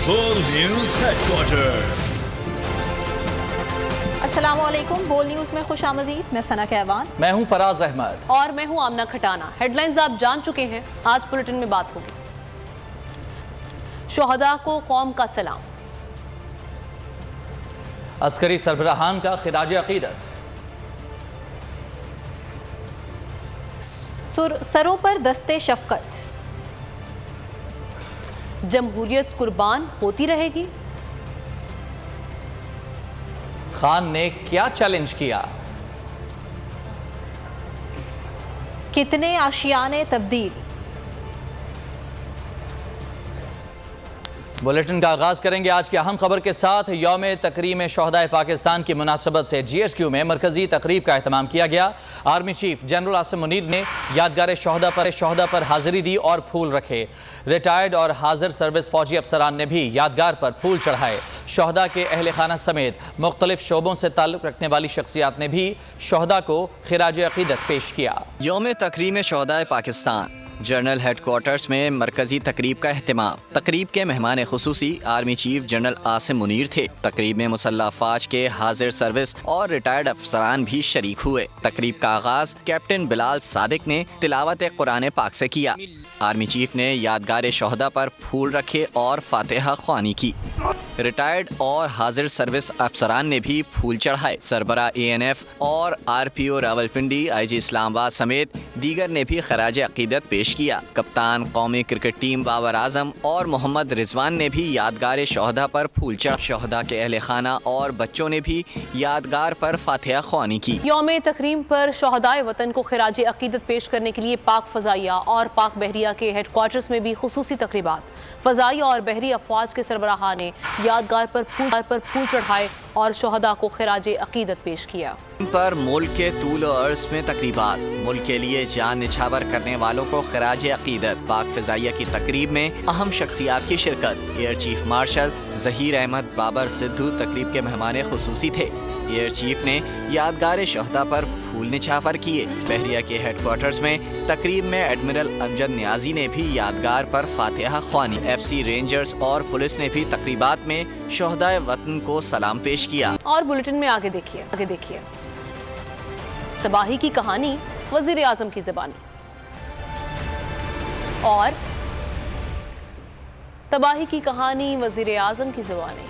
بول news head quarter. السلام علیکم، بول نیوز میں خوش آمدید۔ میں ثنا کیوان، میں ہوں فراز احمد اور میں ہوں آمنہ کھٹانا۔ ہیڈ لائنز آپ جان چکے ہیں، آج بلیٹن میں بات ہوگی۔ شہداء کو قوم کا سلام، عسکری سربراہان کا خراج عقیدت، سروں پر دستے شفقت، جمہوریت قربان ہوتی رہے گی۔ خان نے کیا چیلنج کیا؟ کتنے آشیانے تبدیل۔ بلیٹن کا آغاز کریں گے آج کی اہم خبر کے ساتھ۔ یوم تکریم شہداء پاکستان کی مناسبت سے جی ایس کیو میں مرکزی تقریب کا اہتمام کیا گیا۔ Army chief general Asim Munir نے یادگار شہداء پر حاضری دی اور پھول رکھے۔ ریٹائرڈ اور حاضر سروس فوجی افسران نے بھی یادگار پر پھول چڑھائے۔ شہداء کے اہل خانہ سمیت مختلف شعبوں سے تعلق رکھنے والی شخصیات نے بھی شہداء کو خراج عقیدت پیش کیا۔ یوم تکریم شہداء پاکستان جنرل ہیڈ کوارٹرز میں مرکزی تقریب کا اہتمام۔ تقریب کے مہمان خصوصی army chief general Asim Munir تھے۔ تقریب میں مسلح افواج کے حاضر سروس اور ریٹائرڈ افسران بھی شریک ہوئے۔ تقریب کا آغاز کیپٹن بلال صادق نے تلاوت قرآن پاک سے کیا۔ آرمی چیف نے یادگار شہداء پر پھول رکھے اور فاتحہ خوانی کی۔ ریٹائرڈ اور حاضر سروس افسران نے بھی پھول چڑھائے۔ سربراہ اے این ایف اور آر پی او راولپنڈی، آئی جی اسلام آباد سمیت دیگر نے بھی خراج عقیدت پیش کیا۔ کپتان قومی کرکٹ ٹیم بابر اعظم اور محمد رضوان نے بھی یادگار شہداء پر پھول چڑھائے۔ شہداء کے اہل خانہ اور بچوں نے بھی یادگار پر فاتحہ خوانی کی۔ یوم تکریم پر شہدائے وطن کو خراج عقیدت پیش کرنے کے لیے پاک فضائیہ اور پاک بحریہ کے ہیڈ کوارٹرز میں بھی خصوصی تقریبات۔ فضائیہ اور بحری افواج کے سربراہان نے یادگار پر پھول چڑھائے اور شہداء کو خراج عقیدت پیش کیا۔ پر ملک کے طول و عرض میں تقریبات۔ ملک کے لیے جان نچھاور کرنے والوں کو خراج عقیدت۔ پاک فضائیہ کی تقریب میں اہم شخصیات کی شرکت۔ Air chief marshal Zaheer Ahmed Babar Sidhu تقریب کے مہمان خصوصی تھے۔ ایئر چیف نے یادگار شہداء پر پھول نچھاور کیے۔ بحریہ کے ہیڈ کوارٹرز میں تقریب میں ایڈمرل امجد نیازی نے بھی یادگار پر فاتحہ خوانی۔ ایف سی رینجرز اور پولیس نے بھی تقریبات میں شہدائے وطن کو سلام پیش کیا۔ اور بلیٹن میں آگے دیکھیے تباہی کی کہانی وزیر اعظم کی زبانی۔ اور تباہی کی کہانی وزیر اعظم کی زبانی۔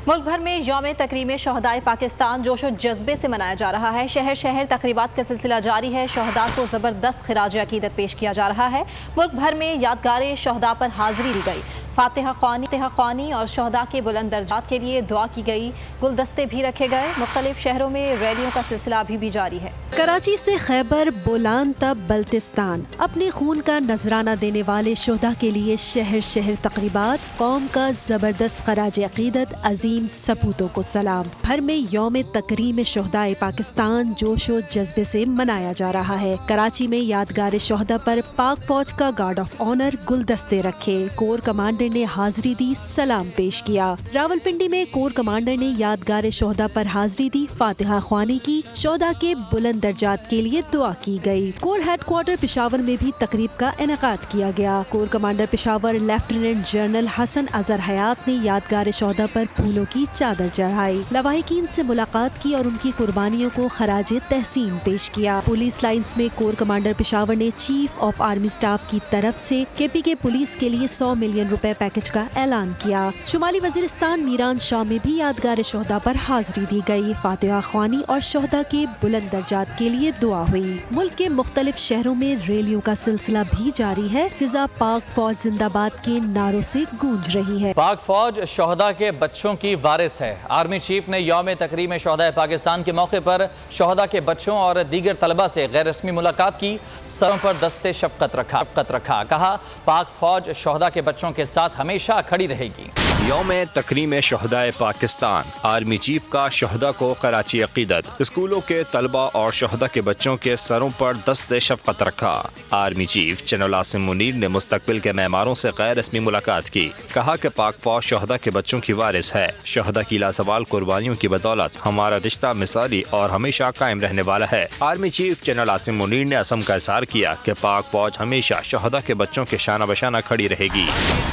ملک بھر میں یوم تکریم شہداء پاکستان جوش و جذبے سے منایا جا رہا ہے۔ شہر شہر تقریبات کا سلسلہ جاری ہے۔ شہداء کو زبردست خراج عقیدت پیش کیا جا رہا ہے۔ ملک بھر میں یادگار شہداء پر حاضری دی گئی، فاتحہ خوانی اور شہداء کے بلند درجات کے لیے دعا کی گئی۔ گلدستے بھی رکھے گئے۔ مختلف شہروں میں ریلیوں کا سلسلہ ابھی جاری ہے۔ کراچی سے خیبر بولان تک بلتستان اپنے خون کا نذرانہ دینے والے شہداء کے لیے شہر شہر تقریبات۔ قوم کا زبردست خراج عقیدت، عظیم سپوتوں کو سلام۔ بھر میں یوم تکریم شہداء پاکستان جوش و جذبے سے منایا جا رہا ہے۔ کراچی میں یادگار شہداء پر پاک فوج کا گارڈ آف آنر گلدستے رکھے۔ کور کمانڈر نے حاضری دی، سلام پیش کیا۔ راولپنڈی میں کور کمانڈر نے یادگار شہداء پر حاضری دی، فاتحہ خوانی کی۔ شہداء کے بلند درجات کے لیے دعا کی گئی۔ کور ہیڈ کوارٹر پشاور میں بھی تقریب کا انعقاد کیا گیا۔ Corps commander Peshawar lieutenant general Hasan Azhar Hayat نے یادگار شہداء پر پھولوں کی چادر چڑھائی، لواحقین سے ملاقات کی اور ان کی قربانیوں کو خراج تحسین پیش کیا۔ پولیس لائنز میں کور کمانڈر پشاور نے چیف آف آرمی سٹاف کی طرف سے کے پی کے پولیس کے لیے 100 ملین روپے پیکج کا اعلان کیا۔ شمالی وزیرستان میران شاہ میں بھی یادگار شہداء پر حاضری دی گئی، فاتحہ خوانی اور شہداء کے بلند درجات کے لیے دعا ہوئی۔ ملک کے مختلف شہروں میں ریلیوں کا سلسلہ بھی جاری ہے۔ فضا پاک فوج زندہ باد کے نعروں سے گونج رہی ہے۔ پاک فوج شہداء کے بچوں کی وارث ہے۔ آرمی چیف نے یوم تکریم شہداء پاکستان کے موقع پر شہداء کے بچوں اور دیگر طلبہ سے غیر رسمی ملاقات کی۔ سروں پر دستے شفقت رکھا۔ کہا پاک فوج شہداء کے بچوں کے ساتھ साथ हमेशा खड़ी रहेगी। यौम तकरीम शहदाए पाकिस्तान, आर्मी चीफ का शहदा को खराजी अकीदत। स्कूलों के तलबा और शहदा के बच्चों के सरों पर दस्ते शफ़क़त रखा। Army chief general Asim Munir ने मुस्तकबिल के मेहमानों से गैर रस्मी मुलाकात की। कहा कि पाक फौज शहदा के बच्चों की वारिस है। शहदा की लाजवाल कुर्बानियों की बदौलत हमारा रिश्ता मिसाली और हमेशा कायम रहने वाला है। Army chief general Asim Munir ने असम का इज़हार किया कि पाक फौज हमेशा शहदा के बच्चों के शाना बशाना खड़ी रहेगी।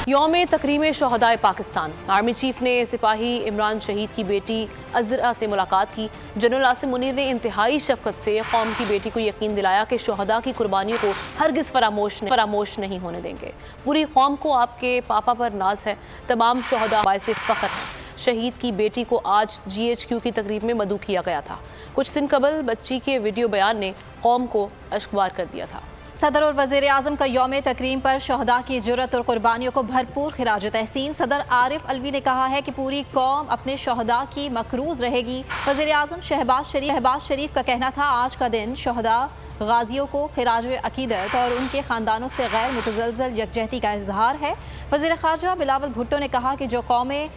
यौम तकरीम शहदाए पाकिस्तान, आर्मी चीफ ने सिपाही इमरान शहीद की बेटी अजरा से मुलाकात की। जनरल आसिम मुनीर ने इंतहाई शफकत से कौम की बेटी को यकीन दिलाया कि शहदा की कुर्बानियों को हरगिज़ फरामोश नहीं होने देंगे। पूरी कौम को आपके पापा पर नाज है। तमाम शहदा बाइसे फ़ख्र हैं। शहीद की बेटी को आज GHQ की तकरीब में मदऊ किया गया था। कुछ दिन कबल बच्ची के वीडियो बयान ने कौम को अश्कबार कर दिया था। सदर और वज़ीर आज़म का यौम तकरीम पर शहदा की जुर्रत और कुर्बानियों को भरपूर खिराज तहसीन। सदर आरिफ अलवी ने कहा है कि पूरी कौम अपने शहदा की मकरूज रहेगी। वज़ीर आज़म शहबाज शरीफ का कहना था, आज का दिन शहदा गाजियों को खिराज अकीदत और उनके ख़ानदानों से गैर मुतज़लज़ल यकजहती का इजहार है। वज़ीर ख़ारजा बिलावल भुट्टो ने कहा कि जो कौमें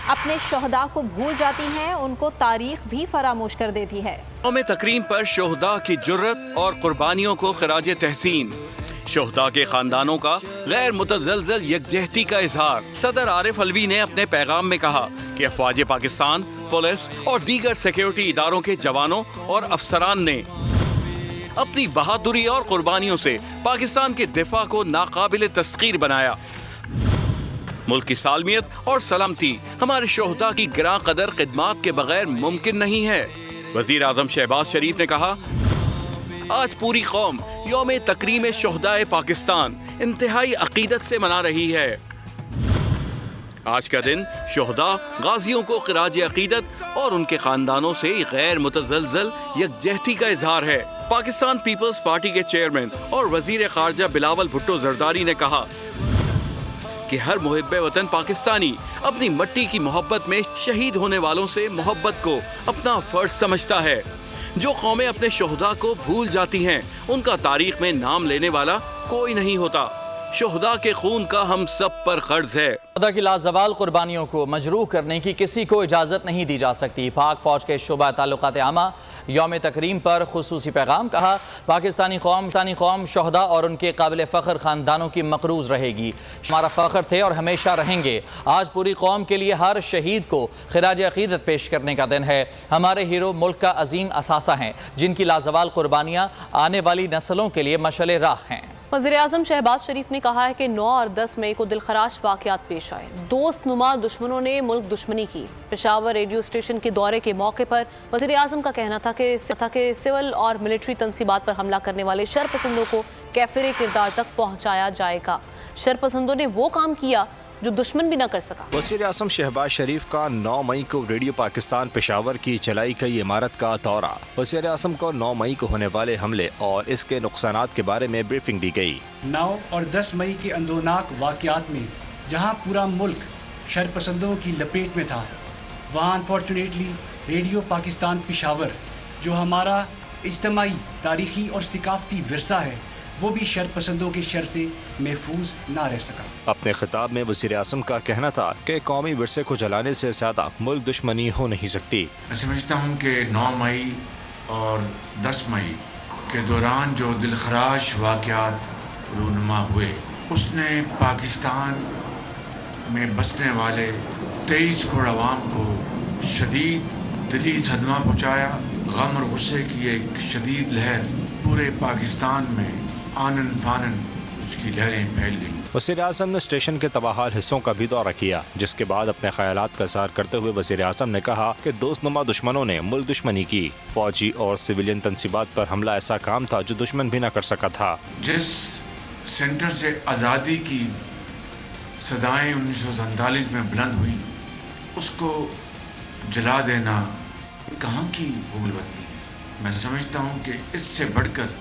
अपने शहदा को भूल जाती हैं उनको तारीख भी फरामोश कर देती है। यौम तकरीम पर शहदा की जुर्रत और कुर्बानियों को खराज तहसीन। शहदा के खानदानों का गैर मुतज़लज़ल यकजहती का इजहार। सदर आरिफ अलवी ने अपने पैगाम में कहा कि अफवाज पाकिस्तान, पुलिस और दीगर सिक्योरिटी इदारों के जवानों और अफसरान ने अपनी बहादुरी और कुर्बानियों से पाकिस्तान के दिफा को नाकाबिल तस्खीर बनाया। मुल्क की सालमियत और सलामती हमारे शहदा की गिरां कदर खिदमात के बगैर मुमकिन नहीं है। वज़ीर आज़म शहबाज शरीफ ने कहा, आज पूरी कौम यौम तकरीम शहदाए पाकिस्तान इंतहाई अकीदत से मना रही है। आज का दिन शहदा गाजियों को खिराज अकीदत और उनके खानदानों से गैर मुतज़लज़ल यकजहती का इजहार है। पाकिस्तान पीपल्स पार्टी के चेयरमैन और वज़ीर ख़ारजा बिलावल भुट्टो ज़रदारी ने कहा कि हर मुहिब्बे वतन पाकिस्तानी अपनी मट्टी की मोहब्बत में शहीद होने वालों से मोहब्बत को अपना फर्ज समझता है। जो कौमें अपने शहदा को भूल जाती हैं उनका तारीख में नाम लेने वाला कोई नहीं होता। शहदा के खून का हम सब पर कर्ज है। शहदा की लाजवाल कुर्बानियों को मजरूह करने की किसी को इजाज़त नहीं दी जा सकती। पाक फौज के शोबा ताल्लुकात आमा यौम तकरीम पर खुसूसी पैगाम। कहा, पाकिस्तानी कौम शहदा और उनके काबिल फ़ख्र ख़ानदानों की मकरूज रहेगी। हमारा फ़ख्र थे और हमेशा रहेंगे। आज पूरी कौम के लिए हर शहीद को खिराज अकीदत पेश करने का दिन है। हमारे हीरो मुल्क का अजीम असासा हैं, जिनकी लाजवाल कुर्बानियाँ आने वाली नस्लों के लिए मशअल राह हैं। वज़ीर आज़म शहबाज शरीफ ने कहा है कि 9 और 10 मई को दिलखराश वाक़यात पेश आए। दोस्त नुमा दुश्मनों ने मुल्क दुश्मनी की। पेशावर रेडियो स्टेशन के दौरे के मौके पर वज़ीर आज़म का कहना था कि सिविल और मिलिट्री तनसीबात पर हमला करने वाले शरपसंदों को कैफिर किरदार तक पहुँचाया जाएगा। शरपसंदों ने वो काम किया जो दुश्मन भी न कर सका। वज़ीर आज़म शहबाज शरीफ का 9 मई को रेडियो पाकिस्तान पेशावर की चलाई गई इमारत का दौरा। वज़ीर आज़म को 9 मई को होने वाले हमले और इसके नुकसानात के बारे में ब्रीफिंग दी गई। 9 और 10 मई के अंदोनाक वाक़यात में जहां पूरा मुल्क शरपसंदों की लपेट में था, वहां अनफॉर्चुनेटली रेडियो पाकिस्तान पेशावर, जो हमारा इज्तमाई, तारीखी और सिकाफती विरसा है, वो भी शरपसंदों के शर से महफूज ना रह सका। अपने खिताब में वज़ीर आज़म का कहना था कि कौमी विरसे को जलाने से ज़्यादा मुल्क दुश्मनी हो नहीं सकती। मैं समझता हूँ कि 9 मई और 10 मई के दौरान जो दिलखराश वाक़यात रूनुमा हुए, उसने पाकिस्तान में बसने वाले 23 करोड़ आवाम को शदीद दिली सदमा पहुँचाया। गम और गुस्से की एक शदीद लहर पूरे पाकिस्तान में आनन फानन उसकी लहरें फैल गईं। वज़ीर आज़म ने स्टेशन के तबाहार हिस्सों का भी दौरा किया, जिसके बाद अपने ख्यालात का इज़हार करते हुए वज़ीर आज़म ने कहा कि दोस्तनुमा दुश्मनों ने मुल्क दुश्मनी की। फौजी और सिविलियन तनसीबात पर हमला ऐसा काम था जो दुश्मन भी न कर सका था। जिस सेंटर से आज़ादी की सदाएं 1947 में बुलंद हुई, उसको जला देना कहाँ की हुगलबत्ती है। मैं समझता हूँ कि इससे बढ़कर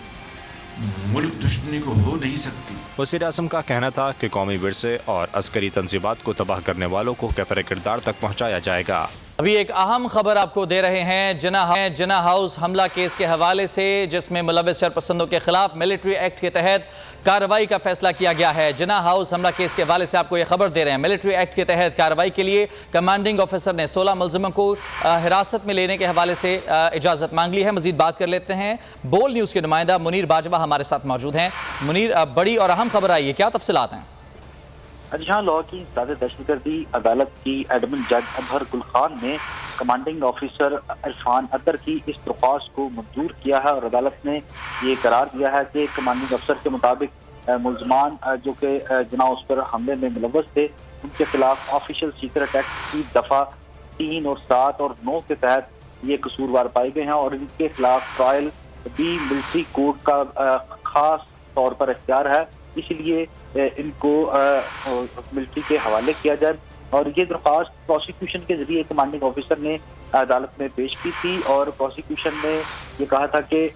मुल्क दुश्मनी को हो नहीं सकती। वज़ीर आज़म का कहना था कि कौमी विरसे और अस्करी तंजीबात को तबाह करने वालों को कैफिर किरदार तक पहुँचाया जाएगा। ابھی ایک اہم خبر آپ کو دے رہے ہیں جناح ہاؤس حملہ کیس کے حوالے سے، جس میں ملوث شرپسندوں کے خلاف ملٹری ایکٹ کے تحت کارروائی کا فیصلہ کیا گیا ہے۔ جناح ہاؤس حملہ کیس کے حوالے سے آپ کو یہ خبر دے رہے ہیں، ملٹری ایکٹ کے تحت کارروائی کے لیے کمانڈنگ آفیسر نے 16 ملزموں کو حراست میں لینے کے حوالے سے اجازت مانگ لی ہے۔ مزید بات کر لیتے ہیں، بول نیوز کے نمائندہ منیر باجوہ ہمارے ساتھ موجود ہیں۔ منیر، بڑی اور اہم خبر آئی ہے، کیا تفصیلات ہیں؟ جی ہاں، لاہور کی زیادہ دہشت گردی عدالت کی ایڈمن جج اظہر گل خان نے کمانڈنگ آفیسر عرفان اطہر کی اس درخواست کو منظور کیا ہے، اور عدالت نے یہ قرار دیا ہے کہ کمانڈنگ افسر کے مطابق ملزمان جو کہ جناح ہاؤس پر حملے میں ملوث تھے، ان کے خلاف آفیشل سیکرٹ ایکٹ کی دفعہ 3 اور 7 اور 9 کے تحت یہ قصوروار پائے گئے ہیں، اور ان کے خلاف ٹرائل بھی ملٹری کوڈ کا خاص طور پر اختیار ہے، اس لیے ان کو ملٹری کے حوالے کیا جائے۔ اور یہ درخواست پروسیکیوشن کے ذریعے کمانڈنگ آفیسر نے عدالت میں پیش کی تھی، اور پروسیکیوشن نے یہ کہا تھا کہ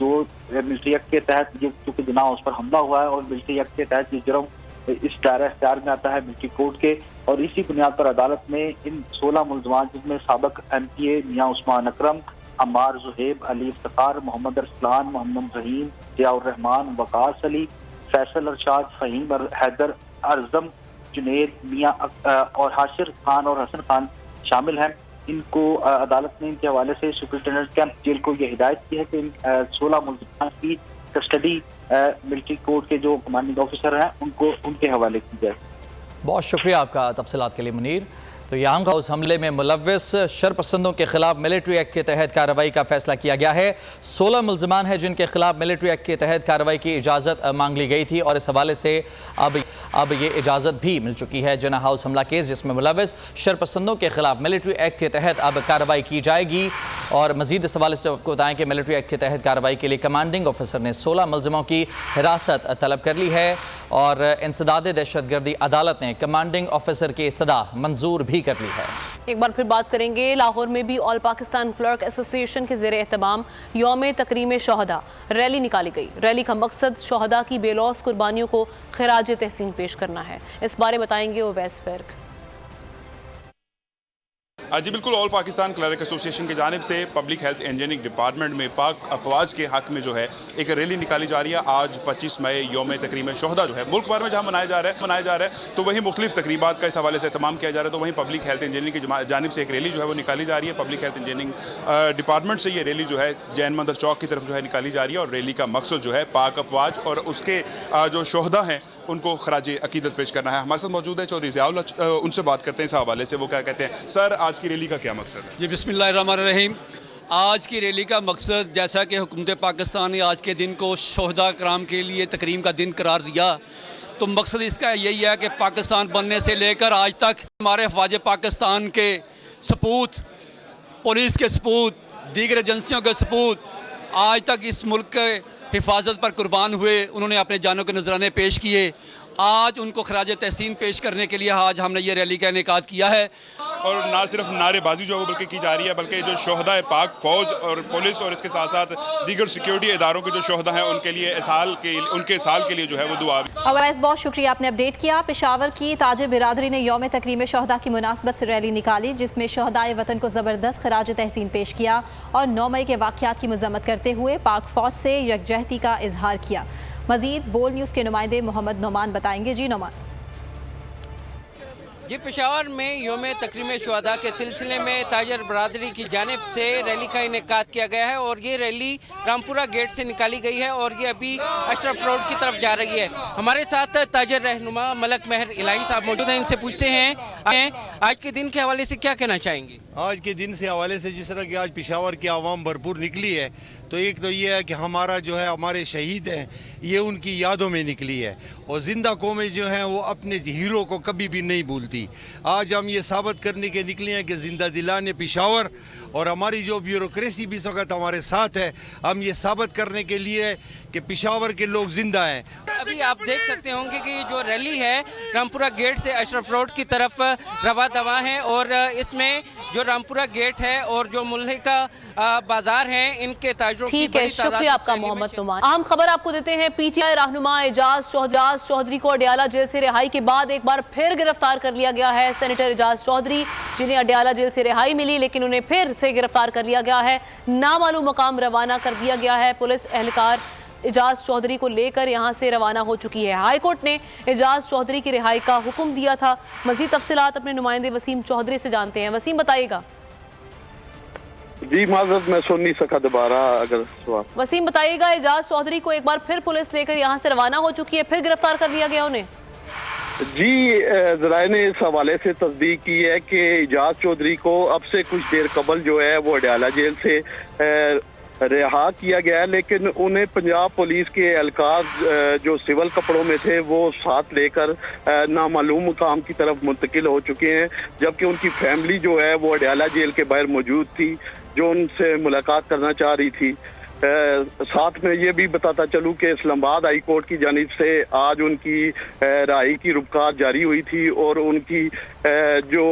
جو ملٹری ایکٹ کے تحت چونکہ جناح ہاؤس پر حملہ ہوا ہے، اور ملٹری ایکٹ کے تحت یہ جرم اس دائرہ اختیار میں آتا ہے ملٹری کوڈ کے، اور اسی بنیاد پر عدالت نے ان 16 ملزمان، جس میں سابق MPA میاں عثمان اکرم، عمار زہیب، علی افتخار، محمد ارسلان، محمد رحیم، ضیاء الرحمان، وقاص علی، فیصل ارشاد، فہیم حیدر، ارزم، جنید میاں اور حاشر خان اور حسن خان شامل ہیں، ان کو عدالت نے ان کے حوالے سے سپرنٹینڈنٹ کیمپ جیل کو یہ ہدایت کی ہے کہ ان 16 ملزمان کی کسٹڈی ملٹری کورٹ کے جو کمانڈنگ آفیسر ہیں ان کے حوالے کی جائے۔ بہت شکریہ آپ کا تفصیلات کے لیے منیر۔ تو یہاں ہاؤس حملے میں ملوث شرپسندوں کے خلاف ملٹری ایکٹ کے تحت کارروائی کا فیصلہ کیا گیا ہے۔ 16 ملزمان ہیں جن کے خلاف ملٹری ایکٹ کے تحت کارروائی کی اجازت مانگ لی گئی تھی، اور اس حوالے سے اب یہ اجازت بھی مل چکی ہے۔ جناح ہاؤس حملہ کیس جس میں ملوث شرپسندوں کے خلاف ملٹری ایکٹ کے تحت اب کارروائی کی جائے گی، اور مزید اس حوالے سے آپ کو بتائیں کہ ملٹری ایکٹ کے تحت کارروائی کے لیے کمانڈنگ آفیسر نے 16 ملزموں کی حراست طلب کر لی ہے، اور انسداد دہشت گردی عدالت نے کمانڈنگ آفیسر کی استدعا منظور بھی کر لی ہے۔ ایک بار پھر بات کریں گے، لاہور میں بھی آل پاکستان کلرک ایسوسی ایشن کے زیر اہتمام یوم تکریم شہداء ریلی نکالی گئی۔ ریلی کا مقصد شہداء کی بے لوث قربانیوں کو خراج تحسین پیش کرنا ہے۔ اس بارے بتائیں گے اویس فرق۔ جی بالکل، آل پاکستان کلرک ایسوسی ایشن کی جانب سے پبلک ہیلتھ انجینئرنگ ڈپارٹمنٹ میں پاک افواج کے حق میں جو ہے ایک ریلی نکالی جا رہی ہے۔ آج 25 مئی یوم تکریم شہداء جو ہے ملک بھر میں جہاں منایا جا رہا ہے تو وہیں مختلف تقریبات کا اس حوالے سے اہتمام کیا جا رہا ہے، تو وہیں پبلک ہیلتھ انجینئرنگ کی جانب سے ایک ریلی جو ہے وہ نکالی جا رہی ہے۔ پبلک ہیلتھ انجینئرنگ ڈپارٹمنٹ سے یہ ریلی جو ہے جین مندر چوک کی طرف جو ہے نکالی جا رہی ہے، اور ریلی کا مقصد جو ہے پاک افواج اور اس کے جو شہداء ہیں ان کو خراج عقیدت پیش کرنا ہے۔ ہمارے ساتھ موجود ہیں چودھری ضیاء اللہ، ان سے بات کرتے ہیں اس حوالے سے، وہ کیا کہتے ہیں۔ سر، آج کی ریلی کا کیا مقصد ہے؟ جی بسم اللہ الرحمن الرحیم۔ آج کی ریلی کا مقصد، جیسا کہ حکومت پاکستان نے آج کے دن کو شہداء کرام کے لیے تکریم کا دن قرار دیا، تو مقصد اس کا یہی ہے کہ پاکستان بننے سے لے کر آج تک ہمارے افواج پاکستان کے سپوت، پولیس کے سپوت، دیگر ایجنسیوں کے سپوت آج تک اس ملک کے حفاظت پر قربان ہوئے، انہوں نے اپنے جانوں کے نذرانے پیش کیے۔ آج ان کو خراج تحسین پیش کرنے کے لیے آج ہم نے یہ ریلی کا انعقاد کیا ہے۔ اور نہ صرف نعرے بازی جو ہے وہ بلکہ کی جا رہی ہے، بلکہ جو شہداء پاک فوج اور پولیس اور اس کے ساتھ ساتھ دیگر سیکیورٹی اداروں کے جو شہداء ہیں ان کے لیے ان کے سال کے لیے جو ہے وہ دعا بھی۔ اویس، بہت شکریہ، آپ نے اپڈیٹ کیا۔ پشاور کی تاجر برادری نے یوم تکریم شہداء کی مناسبت سے ریلی نکالی، جس میں شہداء وطن کو زبردست خراج تحسین پیش کیا، اور 9 مئی کے واقعات کی مذمت کرتے ہوئے پاک فوج سے یکجہتی کا اظہار کیا۔ مزید بول نیوز کے نمائندے محمد نعمان بتائیں گے۔ جی نعمان۔ جی، پشاور میں یوم تکریم شہداء کے سلسلے میں تاجر برادری کی جانب سے ریلی کا انعقاد کیا گیا ہے، اور یہ ریلی رامپورہ گیٹ سے نکالی گئی ہے، اور یہ ابھی اشرف روڈ کی طرف جا رہی ہے۔ ہمارے ساتھ تاجر رہنما ملک مہر الہی صاحب موجود ہیں، ان سے پوچھتے ہیں آج کے دن کے حوالے سے کیا کہنا چاہیں گے۔ آج کے دن سے حوالے سے جس طرح کہ آج پشاور کی عوام بھرپور نکلی ہے، تو ایک تو یہ ہے کہ ہمارا جو ہے ہمارے شہید ہیں یہ ان کی یادوں میں نکلی ہے، اور زندہ قومیں جو ہیں وہ اپنے ہیرو کو کبھی بھی نہیں بھولتی۔ آج ہم یہ ثابت کرنے کے نکلے ہیں کہ زندہ دلان پشاور اور ہماری جو بیوروکریسی بھی اس وقت ہمارے ساتھ ہے، ہم یہ ثابت کرنے کے لیے کہ پشاور کے لوگ زندہ ہیں۔ अभी आप देख सकते होंगे कि जो रैली है रामपुरा गेट से अशरफ रोड की तरफ रवा दवा है और इसमें जो रामपुरा गेट है और जो मुल्ले का बाजार है इनके ताजरों की बड़ी तादाद। शुक्रिया आपका मोहम्मद नुमान। अहम खबर आपको देते हैं, पीटीआई रहनुमा एजाज चौधरी को अडयाला जेल से रिहाई के बाद एक बार फिर गिरफ्तार कर लिया गया है। सेनेटर एजाज चौधरी जिन्हें अडयाला जेल से रिहाई मिली लेकिन उन्हें फिर से गिरफ्तार कर लिया गया है, नामालूम मकाम रवाना कर दिया गया है। पुलिस एहलकार एजाज चौधरी को लेकर यहां से रवाना हो चुकी है। हाई कोर्ट ने एजाज चौधरी की रिहाई का हुक्म दिया था। मजीद तफसीलात अपने नुमाइंदे वसीम चौधरी से जानते हैं। वसीम बताइएगा। जी माजरत मैं सुन नहीं सका, दोबारा अगर सवाल। वसीम बताइएगा, एजाज चौधरी को एक बार फिर पुलिस लेकर यहां से रवाना हो चुकी है, फिर गिरफ्तार कर लिया गया उन्हें। जी ज़राए ने इस हवाले से तस्दीक की है कि एजाज चौधरी को अब से कुछ देर कबल जो है वो अडयाला जेल से रिहा किया गया है, लेकिन उन्हें पंजाब पुलिस के एहलकार जो सिविल कपड़ों में थे वो साथ लेकर नामालूम मुकाम की तरफ मुंतकिल हो चुके हैं, जबकि उनकी फैमिली जो है वो अडयाला जेल के बाहर मौजूद थी, जो उनसे मुलाकात करना चाह रही थी। साथ में ये भी बताता चलूँ कि इस्लामाबाद हाई कोर्ट की जानिब से आज उनकी राय की रुपकार जारी हुई थी और उनकी जो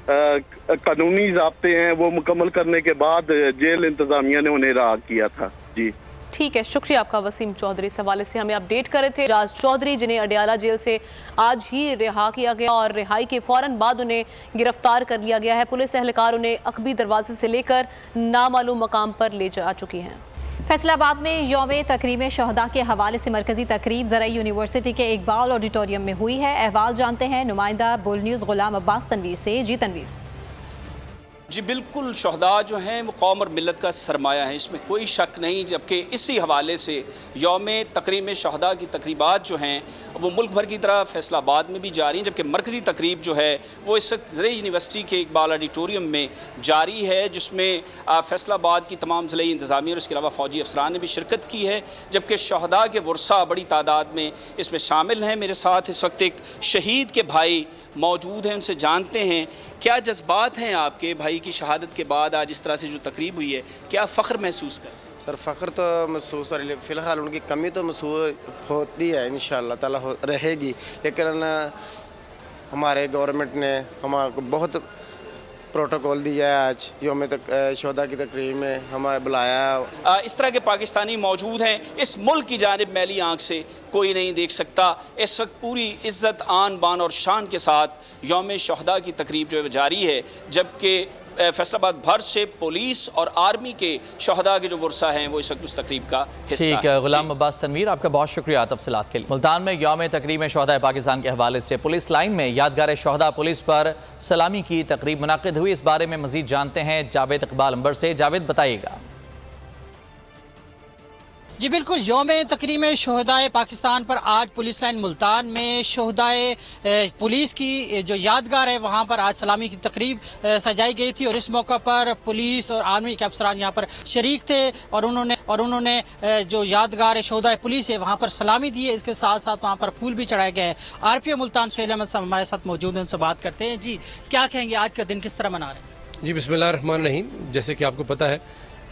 कानूनी ज़ाब्ते हैं वो मुकम्मल करने के बाद जेल इंतज़ामिया ने उन्हें रिहा किया था। जी ठीक है, शुक्रिया आपका वसीम चौधरी। इस हवाले से हमें अपडेट कर रहे थे। एजाज चौधरी जिन्हें अडयाला जेल से आज ही रिहा किया गया और रिहाई के फौरन बाद उन्हें गिरफ्तार कर लिया गया है। पुलिस एहलकार उन्हें अकबी दरवाजे से लेकर नामालूम मकाम पर ले जा चुकी हैं। फैसलाबाद में यौम तकरीम शहदा के हवाले से मरकजी तकरीब ज़राई यूनिवर्सिटी के इकबाल ऑडिटोरियम में हुई है। अहवाल जानते हैं नुमाइंदा बुल न्यूज़ गुलाम अब्बास तनवीर से। जी तनवीर। जी बिल्कुल, शहदा जो हैं वो कौम और मिलत का सरमाया है, इसमें कोई शक नहीं। जबकि इसी हवाले से यौम तकरीम शहदा की तकरीबात जो हैं वो मुल्क भर की तरह फैसलाबाद में भी जारी हैं, जबकि मरकज़ी तकरीब जो है वो इस वक्त ज़राई यूनिवर्सिटी के इकबाल ऑडिटोरियम में जारी है, जिसमें फैसलाबाद की तमाम ज़िले इंतज़ामिया और इसके अलावा फ़ौजी अफसरान ने भी शिरकत की है, जबकि शहदा के वर्सा बड़ी तादाद में इसमें शामिल हैं। मेरे साथ इस वक्त एक शहीद के भाई मौजूद हैं, उनसे जानते हैं क्या जज्बात हैं आपके भाई की शहादत के बाद आज इस तरह से जो तकरीब हुई है, क्या फ़ख्र महसूस करें? सर फ़ख्र तो महसूस हो रही है, फ़िलहाल उनकी कमी तो महसूस होती है, इंशाअल्लाह ताला रहेगी, लेकिन हमारे गवर्नमेंट ने हमारे बहुत प्रोटोकॉल दिया है। आज यौम शहदा की तकरीब में हमें बुलाया। इस तरह के पाकिस्तानी मौजूद हैं, इस मुल्क की जानिब मैली आँख से कोई नहीं देख सकता। इस वक्त पूरी इज़्ज़त आन बान और शान के साथ यौम शहदा की तकरीब जो है जारी है, जबकि फैसलाबाद भर से पुलिस और आर्मी के शहदा के जो वर्सा हैं वो इस वक्त उस तकरीब का हिस्सा है। ठीक है, गुलाम अब्बास तनवीर आपका बहुत शुक्रिया तफसीलात के लिए। मुल्तान में यौम तकरीम शहदा पाकिस्तान के हवाले से पुलिस लाइन में यादगार शहदा पुलिस पर सलामी की तकरीब मुनाकिद हुई। इस बारे में मजीद जानते हैं जावेद इकबाल अंबर से। जावेद बताइएगा। जी बिल्कुल, यौम तकरीम शहदाए पाकिस्तान पर आज पुलिस लाइन मुल्तान में शहदाए पुलिस की जो यादगार है वहाँ पर आज सलामी की तकरीब सजाई गई थी और इस मौका पर पुलिस और आर्मी के अफसरान यहाँ पर शरीक थे और उन्होंने जो यादगार शहदाए पुलिस है वहाँ पर सलामी दी है। इसके साथ साथ वहाँ पर फूल भी चढ़ाए गए हैं। RPO मुल्तान सुहेल अहमद साहब हमारे साथ मौजूद हैं, उनसे बात करते हैं। जी क्या कहेंगे, आज का दिन किस तरह मना रहे हैं? जी बिस्मिल्लाह रहमान रहीम। जैसे कि आपको पता है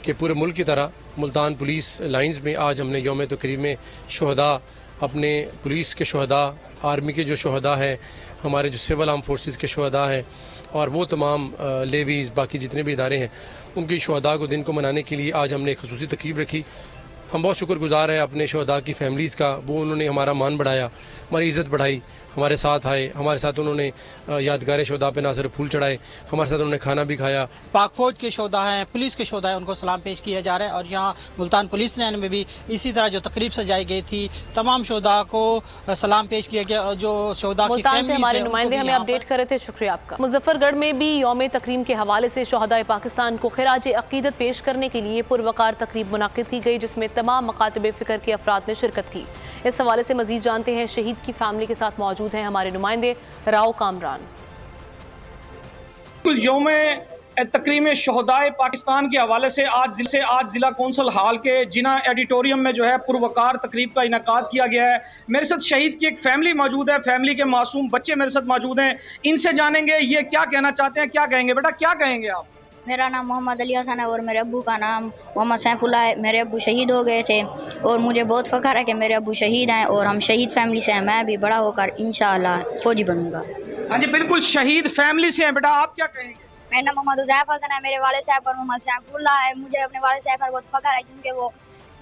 कि पूरे मुल्क की तरह मुल्तान पुलिस लाइंस में आज हमने यौम तकरीब में शहदा, अपने पुलिस के शहदा, आर्मी के जो शहदा हैं, हमारे जो सिविल आर्म फोर्सेस के शहदा हैं और वो तमाम लेवीज़ बाकी जितने भी इदारे हैं उनकी शहदा को दिन को मनाने के लिए आज हमने एक खसूसी तकरीब रखी। हम बहुत शुक्रगुजार हैं अपने शहदा की फैमिलीज़ का, वो उन्होंने हमारा मान बढ़ाया, हमारी इज़्ज़त बढ़ाई, हमारे साथ आए, हमारे साथ उन्होंने यादगार शहदा पे ना सिर्फ फूल चढ़ाए, हमारे साथ उन्होंने खाना भी खाया। पाक फौज के शहदा हैं, पुलिस के शहदा हैं, उनको सलाम पेश किया जा रहा है और यहाँ मुल्तान पुलिस लाइन में भी इसी तरह जो तकरीब सजाई गई थी तमाम शहदा को सलाम पेश किया गया और जो शहदा की फैमिली से हमारे नुमाइंदे हमें अपडेट कर रहे थे, शुक्रिया आपका। मुजफ्फरगढ़ में भी यौम तकरीम के हवाले से शहदाए पाकिस्तान को खिराज अकीदत पेश करने के लिए पुरवकार तकरीब मुनाकिद की गई, जिसमें तमाम मकातब फ़िक्र के अफराद ने शिरकत की। इस हवाले से मजीद जानते हैं, शहीद की फैमिली के साथ मौजूद हैं हमारे नुमाइंदे राव कामरान। यौम तकरीम शहदाए पाकिस्तान के हवाले से आज जिला कौंसल हाल के जिना एडिटोरियम में जो है पुरवकार तकरीब का इनकाद किया गया है। मेरे साथ शहीद की एक फैमिली मौजूद है, फैमिली के मासूम बच्चे मेरे साथ मौजूद हैं, इनसे जानेंगे ये क्या कहना चाहते हैं। क्या कहेंगे बेटा, क्या कहेंगे आप? मेरा नाम मोहम्मद अली हसन है और मेरे अब्बू का नाम मोहम्मद सैफुल्लाह है। मेरे अब्बू शहीद हो गए थे और मुझे बहुत फ़ख्र है कि मेरे अब्बू शहीद हैं और हम शहीद फैमिली से हैं। मैं भी बड़ा होकर इंशाअल्लाह फ़ौजी बनूंगा। हाँ जी, बिल्कुल शहीद फैमिली से हैं। बेटा आप क्या कहेंगे? मेरा नाम मोहम्मद उज़ैफ़ हसन है। मेरे वाले साहब पर मोहम्मद सैफुल्लाह है। मुझे अपने वाले साहब पर बहुत फ़ख्र है क्योंकि वो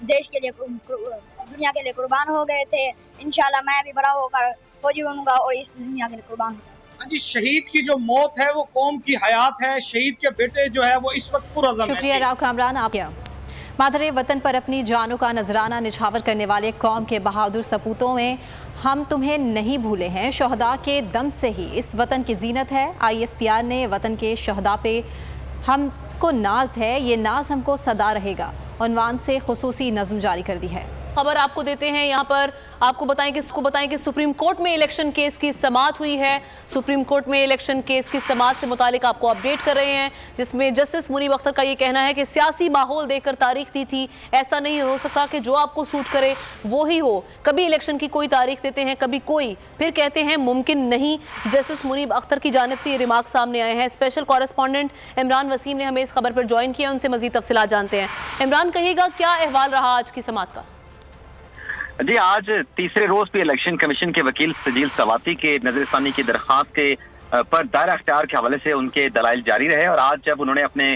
देश के लिए, दुनिया के लिए कुर्बान हो गए थे। इंशाअल्लाह मैं भी बड़ा होकर फ़ौजी बनूंगा और इस दुनिया के लिए कुर्बान होगा। हाँ जी, शहीद की जो मौत है वो कौम की हयात है। शहीद के बेटे जो है वो इस वक्त पुरअज़म है। शुक्रिया राव कामरान। आप क्या मादरे वतन पर अपनी जानों का नजराना निछावर करने वाले कौम के बहादुर सपूतों में हम तुम्हें नहीं भूले हैं। शहदा के दम से ही इस वतन की जीनत है। ISPR ने वतन के शहदा पे हमको नाज है, ये नाज हमको सदा रहेगा उन्वान से खुसूसी नज़्म जारी कर दी है। खबर आपको देते हैं यहाँ पर आपको बताएं कि सुप्रीम कोर्ट में इलेक्शन केस की समाअत हुई है। सुप्रीम कोर्ट में इलेक्शन केस की समाअत से मुतालिक आपको अपडेट कर रहे हैं, जिसमें जस्टिस मुनीब अख्तर का ये कहना है कि सियासी माहौल देखकर तारीख दी थी। ऐसा नहीं हो सकता कि जो आपको सूट करे वो ही हो। कभी इलेक्शन की कोई तारीख देते हैं, कभी कोई, फिर कहते हैं मुमकिन नहीं। जस्टिस मुनीब अख्तर की जानिब से ये रिमार्क सामने आए हैं। स्पेशल कॉरेस्पॉन्डेंट इमरान वसीम ने हमें इस खबर पर ज्वाइन किया, उनसे मजीद तफसीलात जानते हैं। इमरान, कहिएगा क्या अहवाल रहा आज की समाअत का? जी, आज तीसरे रोज भी इलेक्शन कमीशन के वकील सजील सवाती के नजरसानी की दरख्वास्त के पर दायरा अख्तियार के हवाले से उनके दलाइल जारी रहे और आज जब उन्होंने अपने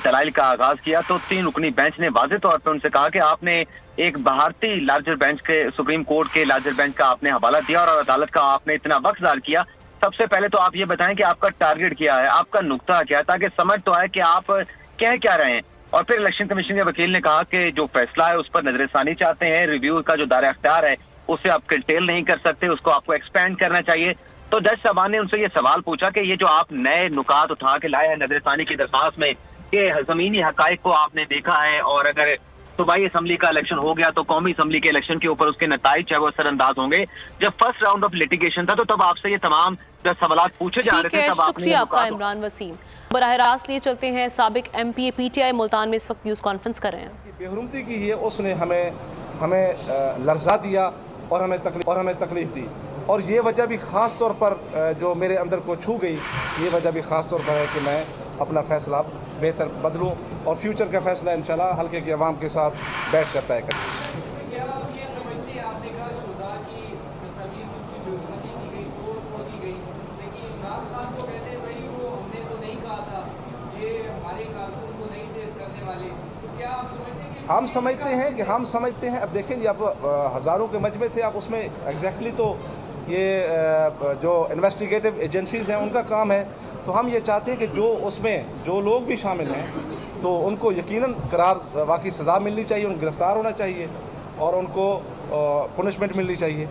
दलाइल का आगाज किया तो 3 रुकनी बेंच ने वाज़ेह तौर पर उनसे कहा कि आपने एक भारतीय लार्जर बेंच के, सुप्रीम कोर्ट के लार्जर बेंच का आपने हवाला दिया और अदालत का आपने इतना वक्त ज़ाहिर किया। सबसे पहले तो आप ये बताएं कि आपका टारगेट क्या है, आपका नुक्ता क्या है, ताकि समझ तो आए कि आप कह क्या रहे हैं। और फिर इलेक्शन कमीशन के वकील ने कहा कि जो फैसला है उस पर नजरसानी चाहते हैं, रिव्यू का जो दायरा अख्तियार है उससे आप कंटेल नहीं कर सकते, उसको आपको एक्सपेंड करना चाहिए। तो जज साहबान ने उनसे ये सवाल पूछा कि ये जो आप नए नुकात उठा के लाए हैं नजरसानी की दरख्वास्त में कि ज़मीनी हकाइक को आपने देखा है और अगर सूबाई असम्बली का इलेक्शन हो गया तो कौमी असम्बली के इलेक्शन के ऊपर उसके नताइज है वो असरअंदाज होंगे। जब फर्स्ट राउंड ऑफ लिटिगेशन था तो तब आपसे ये तमाम जब सवाल पूछे जा रहे थे तब आपने शुक्रिया आपका इमरान वसीम। बराह रास्त लिए चलते हैं, साबिक MPA PTI मुल्तान में इस वक्त न्यूज़ कॉन्फ्रेंस कर रहे हैं। बेहरुमती की है, उसने हमें लर्जा दिया और हमें तकलीफ दी और ये वजह भी ख़ास तौर पर जो मेरे अंदर को छू गई, ये वजह भी ख़ास तौर पर है कि मैं अपना फ़ैसला बेहतर बदलूं और फ्यूचर का फ़ैसला इंशाल्लाह हल्के के अवाम के साथ बैठ कर तय करें। हम समझते हैं अब देखें आप हज़ारों के मजमे थे, आप उसमें एग्जैक्टली तो ये जो इन्वेस्टिगेटिव एजेंसीज़ हैं उनका काम है। तो हम ये चाहते हैं कि जो उसमें जो लोग भी शामिल हैं तो उनको यकीनन करार वाकई सज़ा मिलनी चाहिए, उनको गिरफ्तार होना चाहिए और उनको पनिशमेंट मिलनी चाहिए।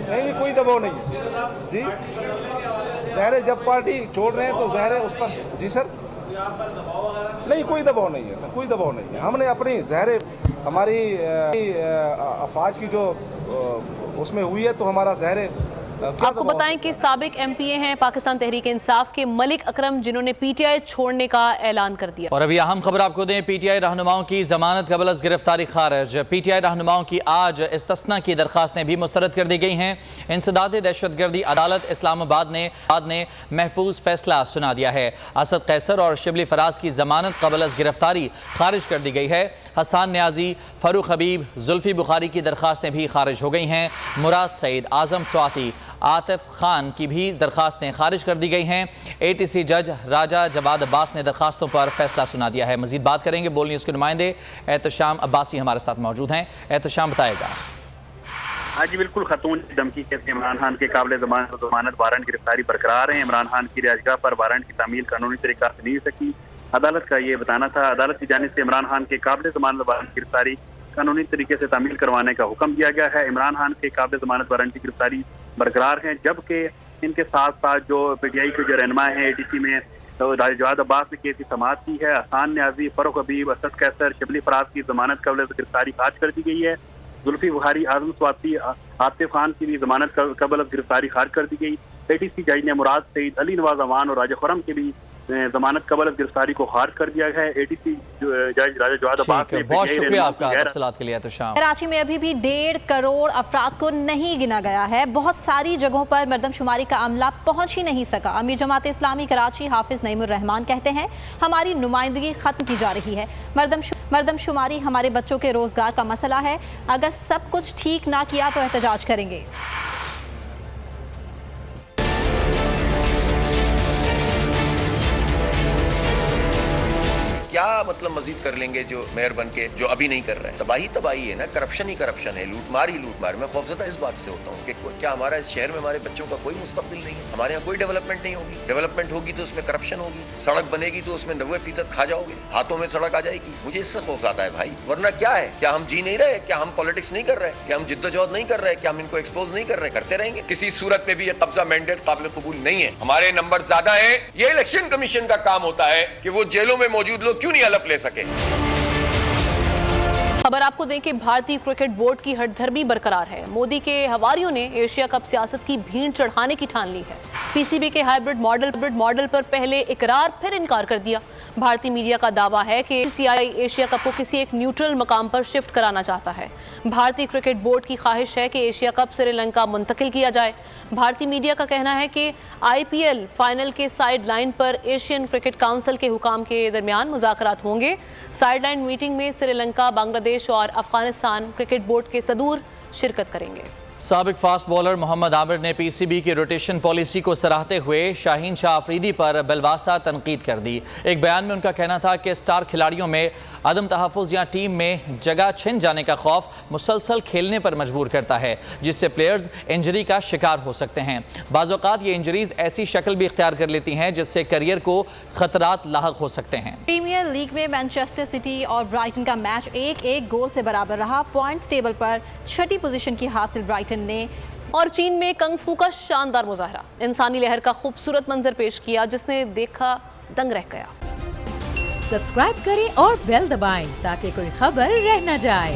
नहीं, कोई दबाव नहीं है जी। ज़ाहिर जब पार्टी छोड़ रहे हैं तो ज़ाहिर है उस पर जी सर नहीं, कोई दबाव नहीं है सर, कोई दबाव नहीं है। हमने अपनी ज़ाहिर हमारी अफवाज की जो उसमें हुई है तो हमारा ज़ाहिर आपको बताएं कि साबिक MPA हैं पाकिस्तान तहरीक इंसाफ के मलिक अकरम, जिन्होंने PTI छोड़ने का ऐलान कर दिया। और अभी अहम खबर आपको दें, PTI रहनुमाओं की जमानत कबल अज़ गिरफ्तारी खारिज। PTI रहनुमाओं की आज इस्तस्ना की दरख्वास्तें भी मुस्तरद कर दी गई हैं। इंसदाद दहशतगर्दी अदालत इस्लामाबाद ने महफूज फैसला सुना दिया है। असद कैसर और शिबली फराज की जमानत कबल अज़ गिरफ्तारी खारिज कर दी गई है। हसन न्याजी, फरूख हबीब, जुल्फी बुखारी की दरख्वास्तें भी खारिज हो गई हैं। मुराद सईद, आजम स्वाति, आतिफ खान की भी दरख्वास्तें खारिज कर दी गई हैं। ATC जज राजा जवाद अब्बास ने दरख्वास्तों पर फैसला सुना दिया है। मजीद बात करेंगे, बोल न्यूज़ के नुमाइंदे एहतशाम अब्बासी हमारे साथ मौजूद हैं। एहतशाम बताएगा। हाँ जी, बिल्कुल। खतून धमकी के इमरान खान के काबिल जमानत वारंट गिरफ्तारी बरकरार है। इमरान खान की रिहाइशगाह पर वारंट की तामील कानूनी तरीका से नहीं सकी, अदालत का ये बताना था। अदालत की जानिब से इमरान खान के काबिल जमानत वारंट गिरफ्तारी कानूनी तरीके से तामील करवाने का हुक्म दिया गया है। इमरान खान के काबिल जमानत वारंट की गिरफ्तारी बरकरार हैं, जबकि इनके साथ साथ जो PTI के जो रहनुमा हैं ATC में तो जवाद अब्बास ने केस की समाअत की है। हसन न्याजी, फरूख हबीब, असद कैसर, शिबली फराज की जमानत कबल गिरफ्तारी खारिज कर दी गई है। जुल्फी बुखारी, आजम स्वाति, आतिफ खान की भी जमानत कबल गिरफ्तारी खारिज कर दी गई। ATC जज ने मुराद सईद, अली नवाज अमान और राजा खुरम की भी जमानत कबल गिरफ्तारी को खारिज कर दिया गया है। एडीसी जज राजा जवाद अब्बास ने बहुत शुक्रिया आपका तफसीलात के लिए। तो शाम कराची में अभी भी 1.5 करोड़ अफराद को नहीं गिना गया है। बहुत सारी जगहों पर मरदमशुमारी का अमला पहुंच ही नहीं सका। अमीर जमात इस्लामी कराची हाफिज नईमुर रहमान कहते हैं हमारी नुमाइंदगी खत्म की जा रही है। मरदमशुमारी हमारे बच्चों के रोजगार का मसला है। अगर सब कुछ ठीक ना किया तो एहतजाज करेंगे। क्या मतलब मजीद कर लेंगे जो मेयर बन के, जो अभी नहीं कर रहे हैं। तबाही है ना, करप्शन ही करप्शन है, लूटमार ही लूटमार। मैं खौफजदा इस बात से होता हूँ कि क्या हमारा इस शहर में हमारे बच्चों का कोई मुस्तकबिल नहीं है। हमारे यहाँ कोई डेवलपमेंट नहीं होगी। डेवलपमेंट होगी तो उसमें करप्शन होगी। सड़क बनेगी तो उसमें 90% खा जाओगे, हाथों में सड़क आ जाएगी। मुझे इससे खौफ आता है भाई, वरना क्या है? क्या हम जी नहीं रहे? क्या हम पॉलिटिक्स नहीं कर रहे? क्या हम जिद्दोजहद नहीं कर रहे? क्या हम इनको एक्सपोज नहीं कर रहे? करते रहेंगे। किसी सूरत में भी ये कब्जा मैंडेट काबिल कबूल नहीं है। हमारे नंबर ज्यादा है। ये इलेक्शन कमीशन का काम होता है कि वो जेलों में मौजूद लोग क्यों नहीं हलफ ले सके। खबर आपको दें कि भारतीय क्रिकेट बोर्ड की हठधर्मी बरकरार है। मोदी के हवारियों ने एशिया कप सियासत की भीड़ चढ़ाने की ठान ली है। पीसीबी के हाइब्रिड मॉडल पर पहले इकरार फिर इनकार कर दिया। भारतीय मीडिया का दावा है कि बीसीसीआई एशिया कप को किसी एक न्यूट्रल मकाम पर शिफ्ट कराना चाहता है। भारतीय क्रिकेट बोर्ड की ख्वाहिश है कि एशिया कप श्रीलंका मुंतकिल किया जाए। भारतीय मीडिया का कहना है कि आईपीएल फाइनल के साइड लाइन पर एशियन क्रिकेट काउंसिल के हुकाम के दरमियान मुज़ाकरात होंगे। साइड लाइन मीटिंग में श्रीलंका, बांग्लादेश और अफगानिस्तान क्रिकेट बोर्ड के सदूर शिरकत करेंगे। साबिक फास्ट बॉलर मोहम्मद आमिर ने पीसीबी की रोटेशन पॉलिसी को सराहते हुए शाहीन शाह अफरीदी पर बिलवास्ता तनकीद कर दी। एक बयान में उनका कहना था कि स्टार खिलाड़ियों में अदम तहफ़्फ़ुज़ या टीम में जगह छिन जाने का खौफ मुसलसल खेलने पर मजबूर करता है, जिससे प्लेयर्स इंजरी का शिकार हो सकते हैं। बाज़ औक़ात ये इंजरीज ऐसी शक्ल भी इख्तियार कर लेती हैं जिससे करियर को खतरात लाहक हो सकते हैं। प्रीमियर लीग में मैनचेस्टर सिटी और ब्राइटन का मैच 1-1 गोल से बराबर रहा। पॉइंट्स टेबल पर 6ठी पोजीशन की हासिल ब्राइटन ने। और चीन में कंगफू का शानदार मुजाहरा, इंसानी लहर का खूबसूरत मंजर पेश किया जिसने देखा दंग रह गया। सब्सक्राइब करें और बेल दबाएं ताकि कोई खबर रह न जाए।